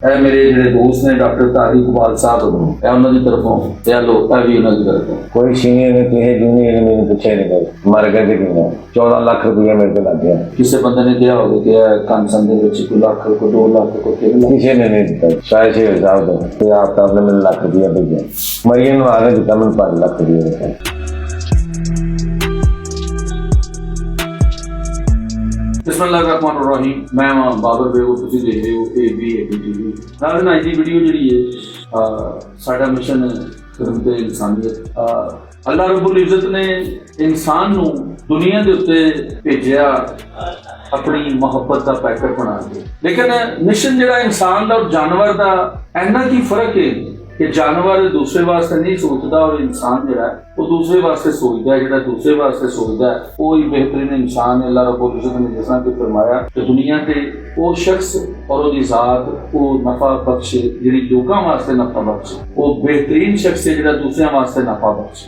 ਇਹ ਮੇਰੇ ਜਿਹੜੇ ਦੋਸਤ ਨੇ ਡਾਕਟਰ ਤਾਰਿਕ ਇਕਬਾਲ ਸਾਹਿਬ ਇਹ ਉਹਨਾਂ ਦੀ ਤਰਫੋਂ ਇਹ ਲੋਕ ਵੀ ਉਹਨਾਂ ਦੀ ਤਰਫੋਂ कोई सीनियर ने किसी जूनियर ने मैंने पूछा नहीं कर मर गए कि नहीं 14 लाख रुपया मेरे को लग गया ਕਿਸੇ ਬੰਦੇ ਨੇ ਕਿਹਾ ਹੋਵੇ ਕਿ ਇਹ ਕੰਸਨ ਦੇ ਵਿੱਚ ਕੋਈ ਲੱਖ ਕੋਈ 2 ਲੱਖ ਕੋਈ 3 ਲੱਖ किसी ने नहीं दिता शायद से हिसाब दो तो आप आपने मैंने लाख रुपया भेजा मरियन आगे दिता मैंने 5 लाख रुपया देता ਬਿਸਮਿਲ੍ਲਾਹਿਰਰਹਿਮਾਨਿਰਰਹੀਮ ਮੈਂ ਬਾਬਰ ਬੇਗੂ ਤੁਸੀਂ ਦੇਖ ਰਹੇ ਹੋ ABP TV ਨਾਲ ਅੱਜ ਦੀ ਵੀਡੀਓ ਜਿਹੜੀ ਹੈ ਸਾਡਾ ਮਿਸ਼ਨ ਖਿਦਮਤ ਇਨਸਾਨੀਅਤ ਅੱਲਾਹ ਰੱਬੁਲ ਇੱਜ਼ਤ ਨੇ ਇਨਸਾਨ ਨੂੰ ਦੁਨੀਆ ਦੇ ਉੱਤੇ ਭੇਜਿਆ ਆਪਣੀ ਮੁਹੱਬਤ ਦਾ ਪੈਕਟ ਬਣਾ ਕੇ ਲੇਕਿਨ ਮਿਸ਼ਨ ਜਿਹੜਾ ਇਨਸਾਨ ਦਾ ਔਰ ਜਾਨਵਰ ਦਾ ਇੰਨਾ ਕੀ ਫਰਕ ਹੈ कि जानवर दूसरे वास्ते नहीं सोचता और इंसान जो है वो दूसरे वास्ते सोचता है जो दूसरे वास्ते सोचता है वो ही बेहतरीन इंसान है। अल्लाह रब्बुल इज्जत ने जिस तरह कि फरमाया कि दुनिया के वो शख्स और वो ज़ात वो नफा बख्शे जी लोगों वास्ते नफा बख्शे वो बेहतरीन शख्स है जो दूसरे वास्ते नफा बख्शे।